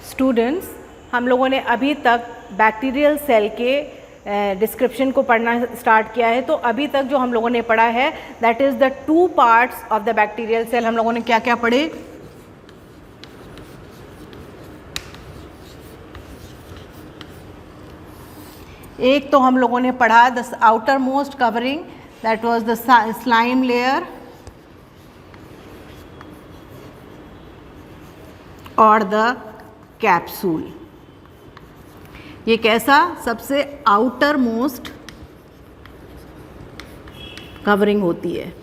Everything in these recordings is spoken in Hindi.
स्टूडेंट्स, हम लोगों ने अभी तक बैक्टीरियल सेल के डिस्क्रिप्शन को पढ़ना स्टार्ट किया है। तो अभी तक जो हम लोगों ने पढ़ा है that is the 2 parts of the bacterial cell. हम लोगों ने क्या क्या पढ़े? एक तो हम लोगों ने पढ़ा the outer most covering, that was the slime layer और द कैप्सूल। ये कैसा? सबसे आउटर मोस्ट कवरिंग होती है।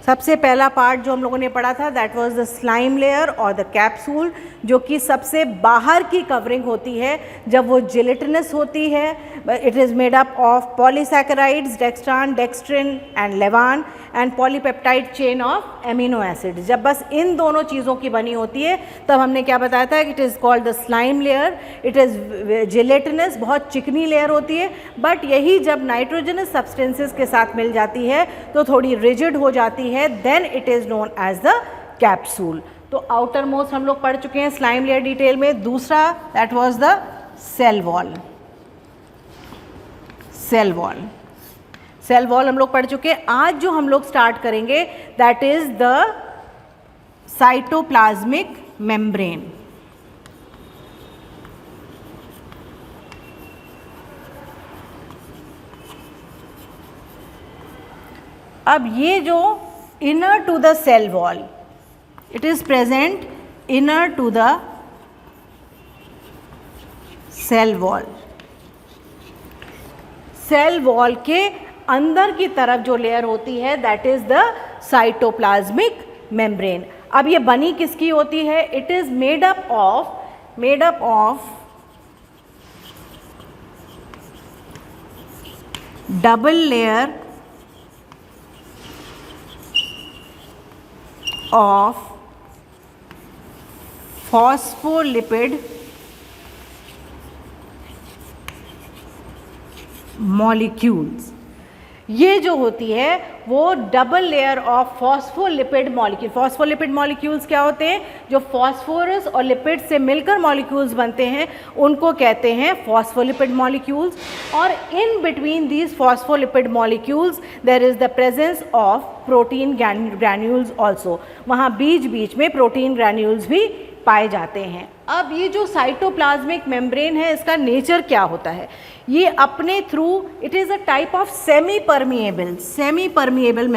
सबसे पहला पार्ट जो हम लोगों ने पढ़ा था that was the slime layer और द कैप्सूल, जो कि सबसे बाहर की कवरिंग होती है जब वो जिलेटिनस होती है। It is made up of polysaccharides, dextran, dextrin and levan and polypeptide chain of amino acid. जब बस इन दोनों चीज़ों की बनी होती है तब हमने क्या बताया था? It is called the slime layer. It is gelatinous, बहुत चिकनी लेयर होती है, बट यही जब नाइट्रोजनस सब्सटेंसेस के साथ मिल जाती है तो थोड़ी रिजिड हो जाती है, then it is known as the capsule. तो आउटर मोस्ट हम लोग पढ़ चुके हैं स्लाइम लेयर डिटेल में। दूसरा that was the cell wall. Cell wall, cell wall हम लोग पढ़ चुके हैं। आज जो हम लोग स्टार्ट करेंगे that is the cytoplasmic membrane. अब ये जो inner to the cell wall, it is present inner to the cell wall. Cell wall के अंदर की तरफ जो लेयर होती है that is the cytoplasmic membrane. अब ये बनी किसकी होती है? It is made up of double layer of phospholipid molecules. ये जो होती है वो double layer of phospholipid molecule. Phospholipid molecules क्या होते हैं? जो फॉस्फोरस और लिपिड से मिलकर मॉलिक्यूल्स बनते हैं उनको कहते हैं फॉस्फोलिपिड मॉलिक्यूल्स। और in between these phospholipid molecules there is the presence of protein granules also. वहाँ बीच बीच में प्रोटीन ग्रैन्यूल्स भी पाए जाते हैं। अब ये जो साइटोप्लाज्मिक मेम्ब्रेन है इसका नेचर क्या होता है? ये अपने through, it is a type of semi permeable membrane. Semi permeable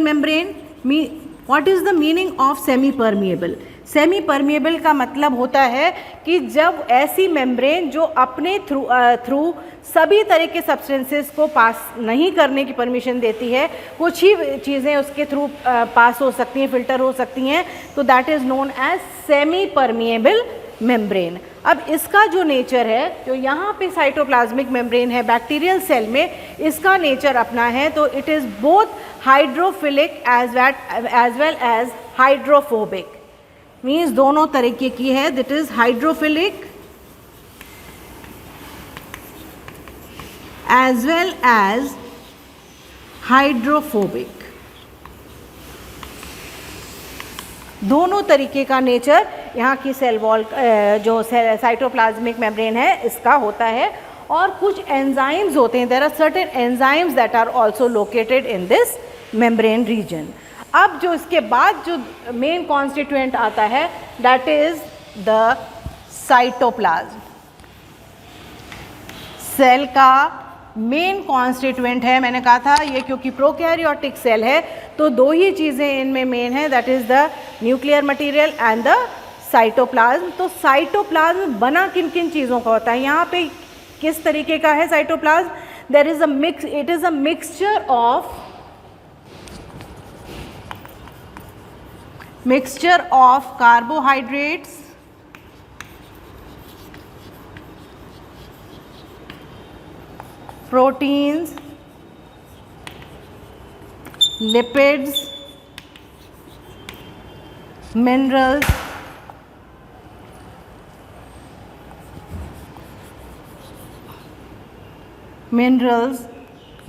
membrane, what is the meaning of semi permeable? Semi permeable का मतलब होता है कि जब ऐसी मेम्ब्रेन जो अपने थ्रू सभी तरह के सब्सटेंसेस को पास नहीं करने की परमिशन देती है, कुछ ही चीज़ें उसके थ्रू पास हो सकती हैं, फिल्टर हो सकती हैं, तो that is known as semi permeable membrane. अब इसका जो नेचर है, जो यहाँ पे साइटोप्लाज्मिक मेम्ब्रेन है बैक्टीरियल सेल में, इसका नेचर अपना है। तो it is both hydrophilic as well as hydrophobic. Means दोनों तरीके की है। That is hydrophilic as well as hydrophobic. दोनों तरीके का नेचर यहाँ की सेल वॉल जो साइटोप्लाज्मिक मेम्ब्रेन है इसका होता है। और कुछ एंजाइम्स होते हैं, there are certain enzymes that are also located in this membrane region. अब जो इसके बाद जो मेन कॉन्स्टिट्यूएंट आता है that is the cytoplasm. Cell का मेन कॉन्स्टिट्यूएंट है, मैंने कहा था ये क्योंकि प्रोकैरियोटिक सेल है तो दो ही चीज़ें इनमें मेन है, that is the nuclear material and the cytoplasm. तो साइटोप्लाज्म बना किन किन चीज़ों का होता है? यहाँ पे किस तरीके का है cytoplasm? There is it is a mixture of carbohydrates, proteins, lipids, minerals,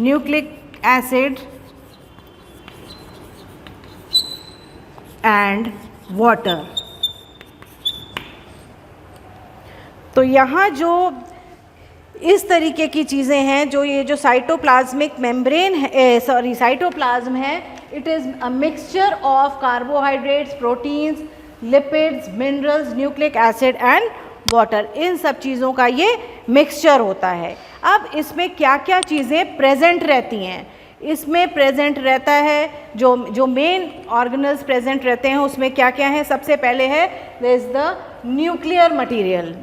nucleic acid and water. तो यहाँ जो इस तरीके की चीज़ें हैं, जो ये जो साइटोप्लाज्मिक मेम्ब्रेन है, साइटोप्लाज्म है, it is a mixture of carbohydrates, proteins, lipids, minerals, nucleic acid and water. इन सब चीज़ों का ये मिक्सचर होता है। अब इसमें क्या क्या चीज़ें प्रेजेंट रहती हैं? इसमें प्रेजेंट रहता है जो मेन ऑर्गेनल्स प्रेजेंट रहते हैं, उसमें क्या क्या है? सबसे पहले है there is the nuclear material.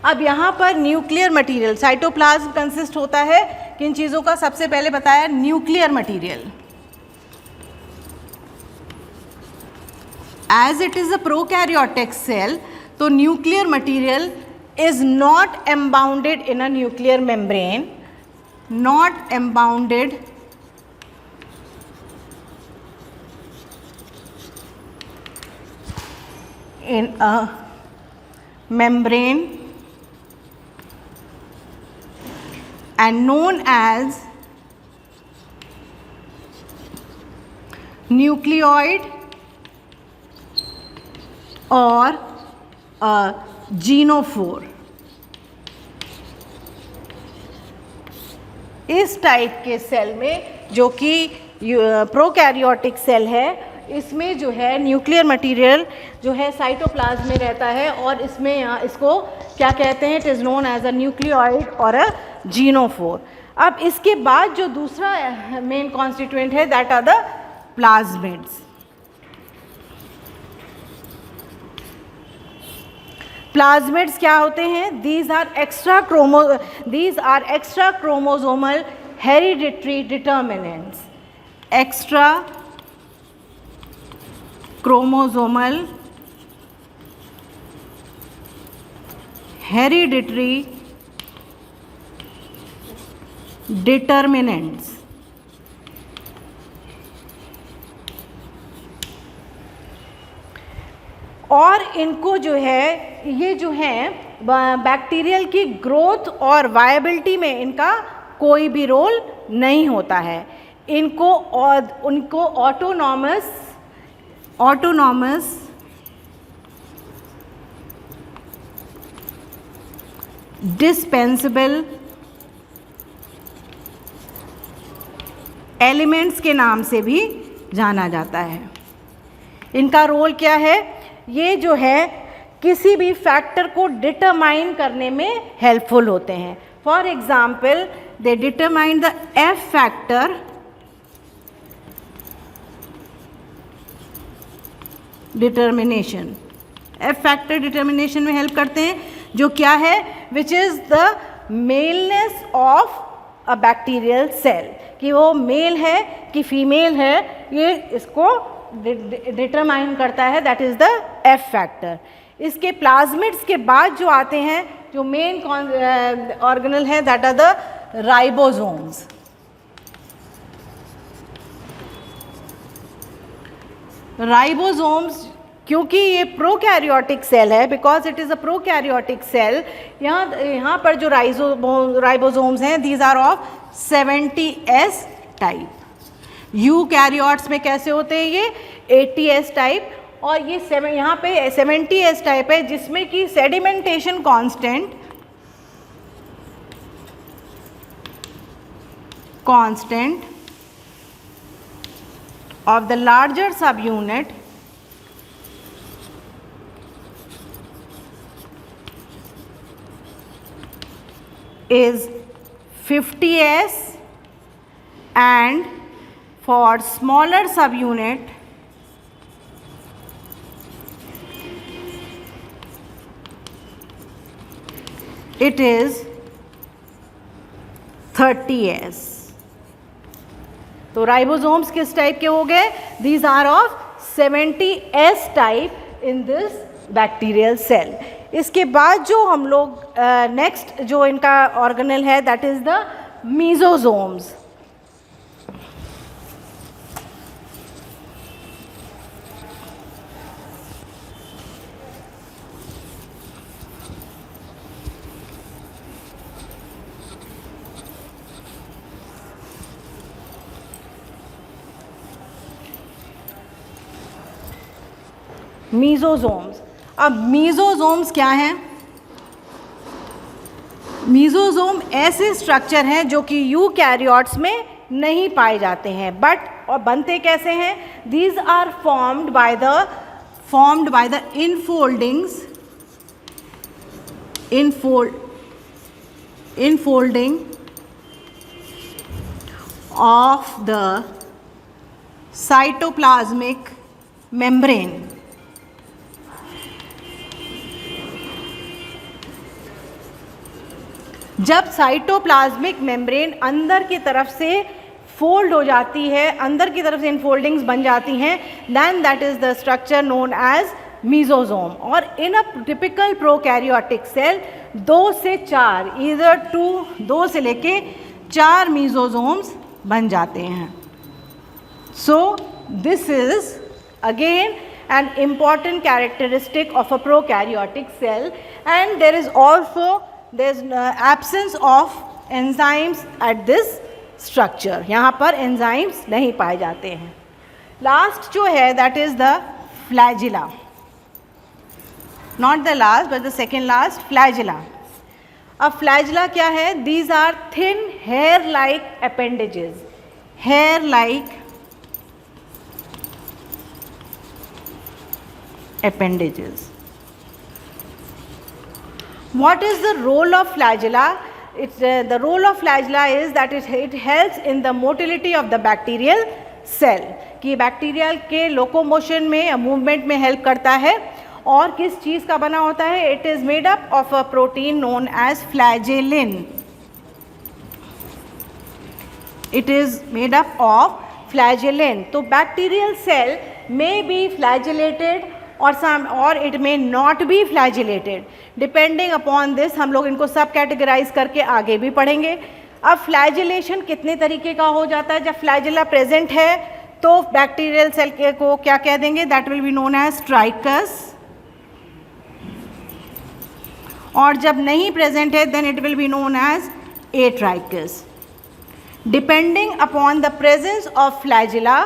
अब यहाँ पर न्यूक्लियर मटेरियल, साइटोप्लाज्म कंसिस्ट होता है किन चीज़ों का? सबसे पहले बताया nuclear material. As it is a prokaryotic cell, तो nuclear material is not unbounded in a nuclear membrane, not unbounded in a membrane and known as nucleoid or a genophore। इस टाइप के सेल में, जो कि प्रोकैरियोटिक सेल है, इसमें जो है न्यूक्लियर मटेरियल जो है साइटोप्लाज्म में रहता है, और इसमें यहाँ इसको क्या कहते हैं? It is known as a nucleoid और अ जीनोफोर। अब इसके बाद जो दूसरा मेन कॉन्स्टिट्यूएंट है, that are the plasmids. Plasmids क्या होते हैं? These are extra chromosomal hereditary determinants. Extra chromosomal hereditary determinants. और इनको जो है, ये जो है बैक्टीरियल की ग्रोथ और वायबिलिटी में इनका कोई भी रोल नहीं होता है। उनको ऑटोनॉमस डिस्पेंसेबल एलिमेंट्स के नाम से भी जाना जाता है। इनका रोल क्या है? ये जो है किसी भी फैक्टर को डिटरमाइन करने में हेल्पफुल होते हैं। For example, they determine the F factor determination. F factor determination में हेल्प करते हैं, जो क्या है? Which is the maleness of a bacterial cell, कि वो मेल है कि फीमेल है, ये इसको डिटरमाइन करता है, that is the F factor. इसके प्लाज्मिड्स के बाद जो आते हैं, जो मेन ऑर्गेनल है, that are the ribosomes. Ribosomes, क्योंकि ये प्रोकैरियोटिक सेल है, because it is a prokaryotic cell, यहाँ पर जो राइबोसोम्स हैं, these are of 70S type. Eukaryotes में कैसे होते हैं? ये 80S टाइप, और ये यहाँ पे 70S टाइप है, जिसमें कि sedimentation constant of the larger subunit is 50S, and for smaller subunit it is 30s. तो राइबोसोम्स किस टाइप के हो गए? These are of 70s type in this bacterial cell. इसके बाद जो हम लोग नेक्स्ट जो इनका ऑर्गेनल है दैट इज द मीजोसोम्स. मीजोसोम्स. अब मीजोसोम्स क्या हैं? मीजोसोम ऐसे स्ट्रक्चर हैं जो कि यूकैरियोट्स में नहीं पाए जाते हैं, बट और बनते कैसे हैं? These are formed by the infolding of the cytoplasmic membrane. जब साइटोप्लाज्मिक मेम्ब्रेन अंदर की तरफ से फोल्ड हो जाती है, अंदर की तरफ से इनफोल्डिंग्स बन जाती हैं, then that is the structure known as mesosome. और in a typical prokaryotic cell 2 से 4 इधर 2 से लेके 4 मीजोसोम्स बन जाते हैं. So this is again an important characteristic of a prokaryotic cell, and there's absence of enzymes at this structure. यहाँ पर enzymes नहीं पाए जाते हैं. Last जो है that is the flagella. Not the last but the second last, flagella. अब flagella क्या है? These are thin hair-like appendages. Hair-like appendages. What is the role of flagella? The role of flagella is that it helps in the motility of the bacterial cell. कि बैक्टीरियल के लोकोमोशन में या मूवमेंट में हेल्प करता है. और किस चीज़ का बना होता है? It is made up of a protein known as flagellin. It is made up of flagellin. तो bacterial cell may be flagellated और it may not be flagellated. Depending upon this हम लोग इनको सब कैटेगराइज करके आगे भी पढ़ेंगे. अब फ्लैजिलेशन कितने तरीके का हो जाता है? जब फ्लैजिला प्रेजेंट है तो बैक्टीरियल सेल को क्या कह देंगे? That will be known as trichous. और जब नहीं प्रेजेंट है then it will be known as atrichous. Depending upon the presence of flagella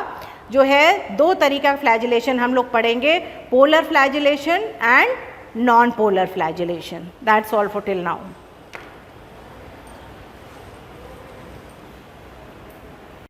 जो है 2 तरीका फ्लैजिलेशन हम लोग पढ़ेंगे, polar flagellation and non polar flagellation. That's all for till now.